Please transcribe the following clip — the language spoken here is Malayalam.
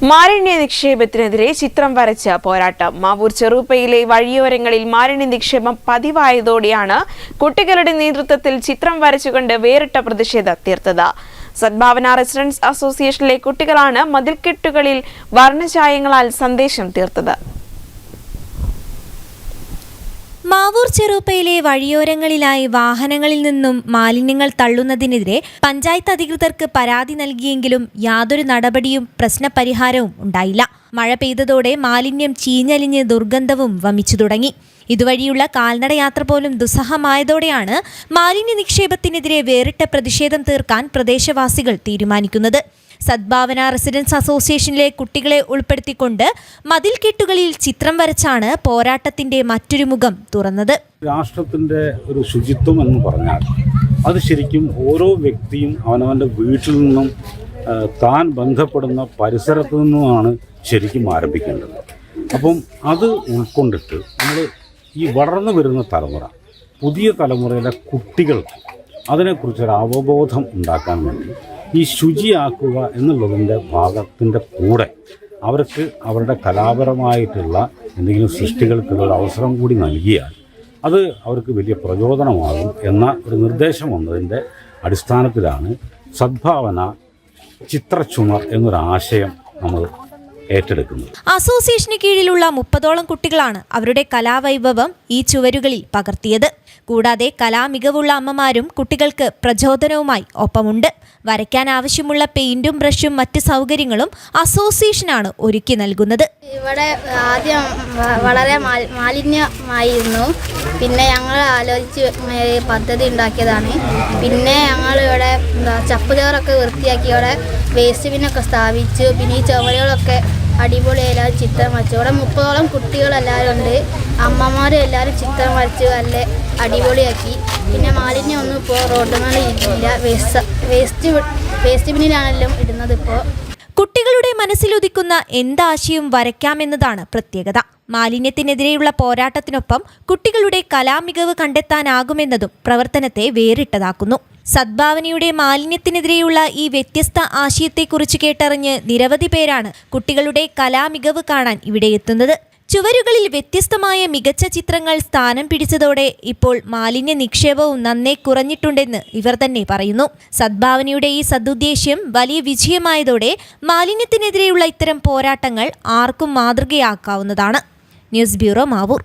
മാലിന്യ നിക്ഷേപത്തിനെതിരെ ചിത്രം വരച്ച പോരാട്ടം. മാവൂർ ചെറുപ്പയിലെ വഴിയോരങ്ങളിൽ മാലിന്യ നിക്ഷേപം പതിവായതോടെയാണ് കുട്ടികളുടെ നേതൃത്വത്തിൽ ചിത്രം വരച്ചുകൊണ്ട് വേറിട്ട പ്രതിഷേധം തീർത്തത്. സദ്ഭാവന റെസിഡൻസ് അസോസിയേഷനിലെ കുട്ടികളാണ് മതിൽക്കെട്ടുകളിൽ വർണ്ണചായങ്ങളാൽ സന്ദേശം തീർത്തത്. മാവൂർ ചെറുപ്പയിലെ വഴിയോരങ്ങളിലായി വാഹനങ്ങളിൽ നിന്നും മാലിന്യങ്ങൾ തള്ളുന്നതിനെതിരെ പഞ്ചായത്ത് അധികൃതർക്ക് പരാതി നൽകിയെങ്കിലും യാതൊരു നടപടിയും പ്രശ്നപരിഹാരവും ഉണ്ടായില്ല. മഴ പെയ്തതോടെ മാലിന്യം ചീഞ്ഞലിഞ്ഞ് ദുർഗന്ധവും വമിച്ചു തുടങ്ങി. ഇതുവഴിയുള്ള കാൽനടയാത്ര പോലും ദുസ്സഹമായതോടെയാണ് മാലിന്യ നിക്ഷേപത്തിനെതിരെ വേറിട്ട പ്രതിഷേധം തീർക്കാൻ പ്രദേശവാസികൾ തീരുമാനിക്കുന്നത്. സദ്ഭാവന റെസിഡൻസ് അസോസിയേഷനിലെ കുട്ടികളെ ഉൾപ്പെടുത്തിക്കൊണ്ട് മതിൽക്കെട്ടുകളിൽ ചിത്രം വരച്ചാണ് പോരാട്ടത്തിന്റെ മറ്റൊരു മുഖം തുറന്നത്. രാഷ്ട്രത്തിന്റെ ഒരു ശുചിത്വം എന്ന് പറഞ്ഞാൽ അത് ശരിക്കും ഓരോ വ്യക്തിയും അവനവൻ്റെ വീട്ടിൽ നിന്നും താൻ ബന്ധപ്പെടുന്ന പരിസരത്തു നിന്നുമാണ് ശരിക്കും ആരംഭിക്കേണ്ടത്. അപ്പം അത് ഉൾക്കൊണ്ടിട്ട് നമ്മൾ ഈ വളർന്നു വരുന്ന തലമുറ, പുതിയ തലമുറയിലെ കുട്ടികൾക്ക് അതിനെക്കുറിച്ചൊരു അവബോധം ഉണ്ടാക്കാൻ വേണ്ടി ഈ ശുചിയാക്കുക എന്നുള്ളതിൻ്റെ ഭാഗത്തിൻ്റെ കൂടെ അവർക്ക് അവരുടെ കലാപരമായിട്ടുള്ള എന്തെങ്കിലും സൃഷ്ടികൾക്കുള്ള അവസരം കൂടി നൽകിയാൽ അത് അവർക്ക് വലിയ പ്രചോദനമാകും എന്ന ഒരു നിർദ്ദേശം വന്നതിൻ്റെ അടിസ്ഥാനത്തിലാണ് സദ്ഭാവന ചിത്രച്ചുമർ എന്നൊരാശയം നമ്മൾ ഏറ്റെടുക്കുന്നത്. അസോസിയേഷന് കീഴിലുള്ള 30ഓളം കുട്ടികളാണ് അവരുടെ കലാവൈഭവം ഈ ചുവരുകളിൽ പകർത്തിയത്. കൂടാതെ കലാമികവുള്ള അമ്മമാരും കുട്ടികൾക്ക് പ്രചോദനവുമായി ഒപ്പമുണ്ട്. വരയ്ക്കാൻ ആവശ്യമുള്ള പെയിന്റും ബ്രഷും മറ്റ് സൗകര്യങ്ങളും അസോസിയേഷനാണ് ഒരുക്കി നൽകുന്നത്. ഇവിടെ ആദ്യം വളരെ മാലിന്യമായിരുന്നു. പിന്നെ ഞങ്ങൾ ആലോചിച്ച് പദ്ധതി ഉണ്ടാക്കിയതാണ്. പിന്നെ ഞങ്ങൾ ഇവിടെ ചപ്പുചവറൊക്കെ വൃത്തിയാക്കി ഇവിടെ വേസ്റ്റ് ബിന്നൊക്കെ സ്ഥാപിച്ചു. പിന്നെ ഈ ചുവരുകളൊക്കെ അടിപൊളിയെല്ലാം ചിത്രം വരച്ചു. ഇവിടെ 30ഓളം കുട്ടികളെല്ലാവരും ഉണ്ട്. അമ്മമാരും എല്ലാവരും ചിത്രം വരച്ച് നല്ല അടിപൊളിയാക്കി. പിന്നെ മാലിന്യം ഒന്നും ഇപ്പോൾ റോഡ് മേലെ ഇല്ല. വേസ്റ്റ് ബിന്നിലാണെല്ലാം ഇടുന്നത്. ഇപ്പോൾ കുട്ടികളുടെ മനസ്സിലുദിക്കുന്ന എന്താശയം വരയ്ക്കാമെന്നതാണ് പ്രത്യേകത. മാലിന്യത്തിനെതിരെയുള്ള പോരാട്ടത്തിനൊപ്പം കുട്ടികളുടെ കലാമികവ് കണ്ടെത്താനാകുമെന്നതും പ്രവർത്തനത്തെ വേറിട്ടതാക്കുന്നു. സദ്ഭാവനയുടെ മാലിന്യത്തിനെതിരെയുള്ള ഈ വ്യത്യസ്ത ആശയത്തെക്കുറിച്ച് കേട്ടറിഞ്ഞ് നിരവധി പേരാണ് കുട്ടികളുടെ കലാമികവ് കാണാൻ ഇവിടെ എത്തുന്നത്. ചുവരുകളിൽ വ്യത്യസ്തമായ മികച്ച ചിത്രങ്ങൾ സ്ഥാനം പിടിച്ചതോടെ ഇപ്പോൾ മാലിന്യ നിക്ഷേപവും നന്നേ കുറഞ്ഞിട്ടുണ്ടെന്ന് ഇവർ തന്നെ പറയുന്നു. സദ്ഭാവനയുടെ ഈ സദുദ്ദേശ്യം വലിയ വിജയമായതോടെ മാലിന്യത്തിനെതിരെയുള്ള ഇത്തരം പോരാട്ടങ്ങൾ ആർക്കും മാതൃകയാക്കാവുന്നതാണ്. News bureau, Mavoor.